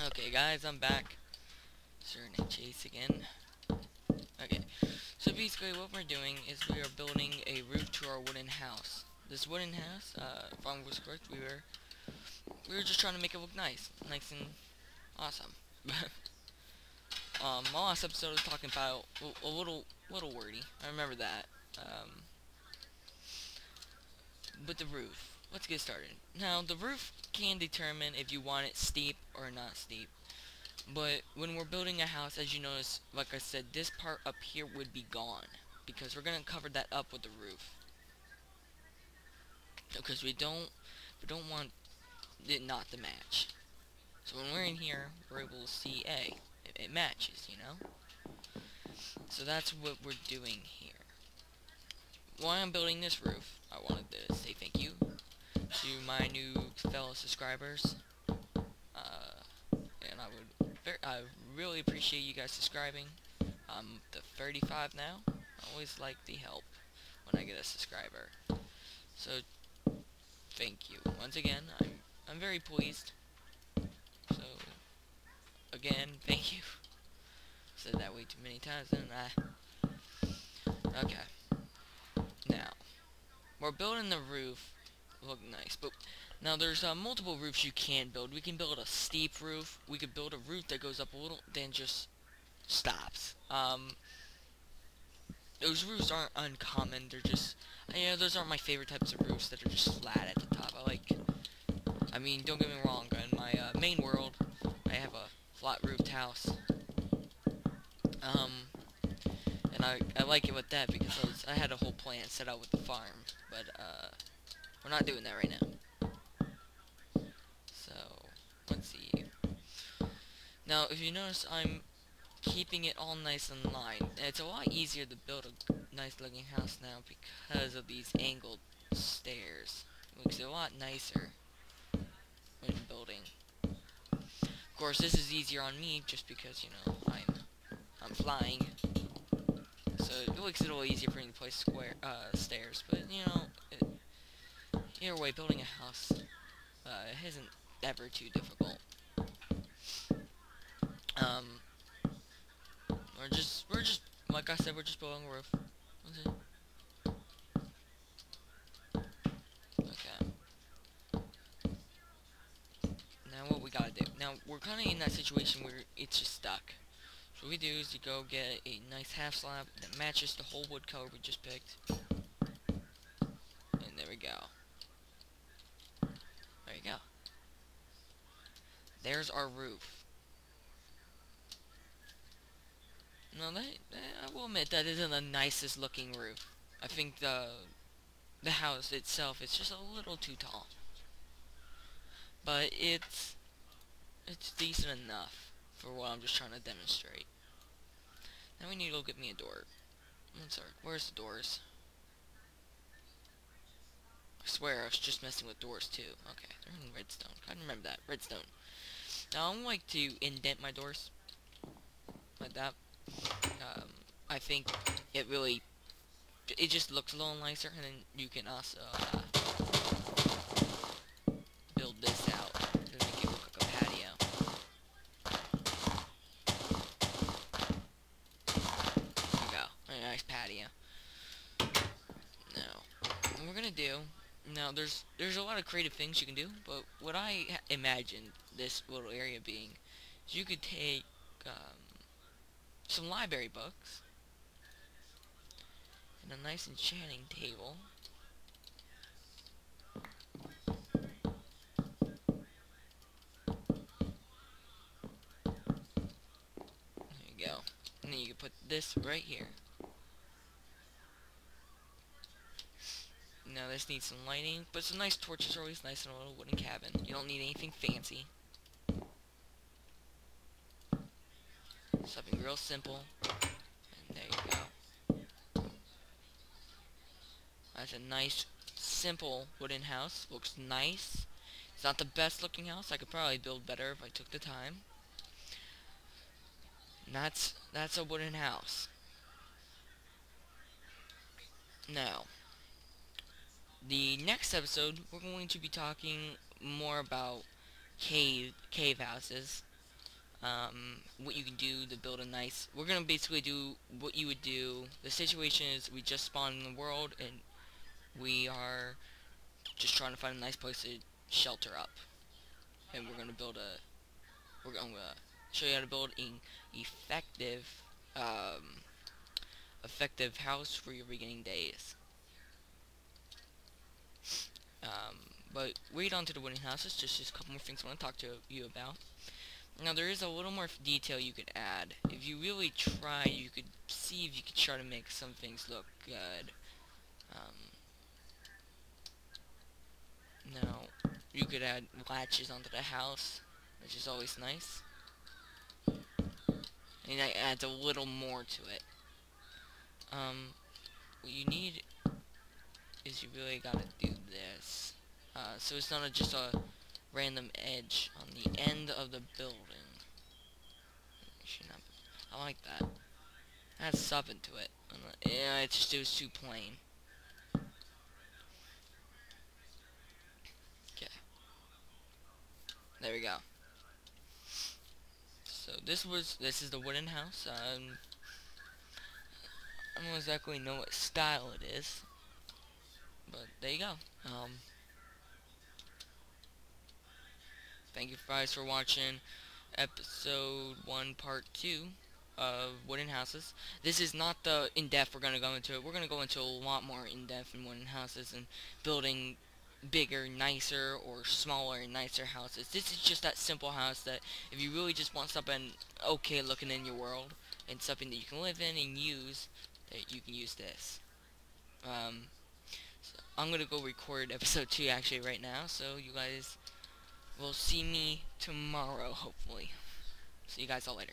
Okay, guys, I'm back. Sirknightchase again. Okay, so basically what we're doing is we are building a roof to our wooden house. This wooden house, if I was correct, we were just trying to make it look nice and awesome. My last episode was talking about a little wordy. I remember that. Um, but the roof. Let's get started. Now, the roof can determine if you want it steep or not steep. But when we're building a house, as you notice, like I said, this part up here would be gone. Because we're going to cover that up with the roof. Because we don't want it not to match. So when we're in here, we're able to see, hey, it matches, you know? So that's what we're doing here. While I'm building this roof, I wanted to say thank you to my new fellow subscribers. And I really appreciate you guys subscribing. I'm the 35 now. I always like the help when I get a subscriber. So thank you once again. I'm very pleased. So again, thank you. Said that way too many times, didn't I? Okay. Now we're building the roof. Look nice, but now there's multiple roofs you can build. We can build a steep roof. We could build a roof that goes up a little, then just stops. Those roofs aren't uncommon. They're just, those aren't my favorite types of roofs that are just flat at the top. I mean, don't get me wrong. In my main world, I have a flat roofed house. And I like it with that because I had a whole plan set out with the farm, but we're not doing that right now. So let's see. Now, if you notice, I'm keeping it all nice in line. And it's a lot easier to build a nice looking house now because of these angled stairs. It looks a lot nicer when building. Of course, this is easier on me just because, I'm flying. So it makes it a little easier for me to place stairs. But, either way, building a house isn't ever too difficult. Um, we're just, like I said, we're just building a roof. That's it. Okay. Now what we gotta do? Now we're kind of in that situation where it's just stuck. So what we do is you go get a nice half slab that matches the whole wood color we just picked. And there we go. There you go. There's our roof. Now I will admit that isn't the nicest looking roof. I think the house itself is just a little too tall. But it's decent enough for what I'm just trying to demonstrate. Now we need to go get me a door. I'm sorry, where's the doors? I swear I was just messing with doors too. Okay, they're in redstone. I remember that. Redstone. Now I like to indent my doors. Like that. I think it just looks a little nicer, and then you can also build this out to make it look like a patio. There we go. A nice patio. Now, what we're gonna do, now there's a lot of creative things you can do, but what I imagined this little area being is you could take some library books and a nice enchanting table. There you go. And then you can put this right here. Now this needs some lighting, but some nice torches are always nice in a little wooden cabin. You don't need anything fancy. Something real simple. And there you go. That's a nice, simple wooden house. Looks nice. It's not the best looking house. I could probably build better if I took the time. And that's a wooden house. Now, the next episode, we're going to be talking more about cave houses. what you can do to build a nice. We're gonna basically do what you would do. The situation is we just spawned in the world and we are just trying to find a nice place to shelter up, and we're gonna build a. We're gonna show you how to build an effective, um, effective house for your beginning days. Um, but wait on to the wooden houses. Just a couple more things I want to talk to you about. Now there is a little more detail you could add. If you really try, you could see if you could try to make some things look good. Now you could add latches onto the house, which is always nice, and that adds a little more to it. What you need is you really gotta do this. So it's not just a random edge on the end of the building. I like that. Add something to it. Yeah, it was too plain. Okay. There we go. So this is the wooden house. I don't exactly know what style it is, but there you go. Thank you guys for watching episode 1 part 2 of wooden houses. This is not the in-depth we're going to go into it. We're going to go into a lot more in-depth in wooden houses and building bigger, nicer, or smaller, nicer houses. This is just that simple house that if you really just want something okay looking in your world and something that you can live in and use, that you can use this. So I'm going to go record episode 2 actually right now, so you guys will see me tomorrow, hopefully. See you guys all later.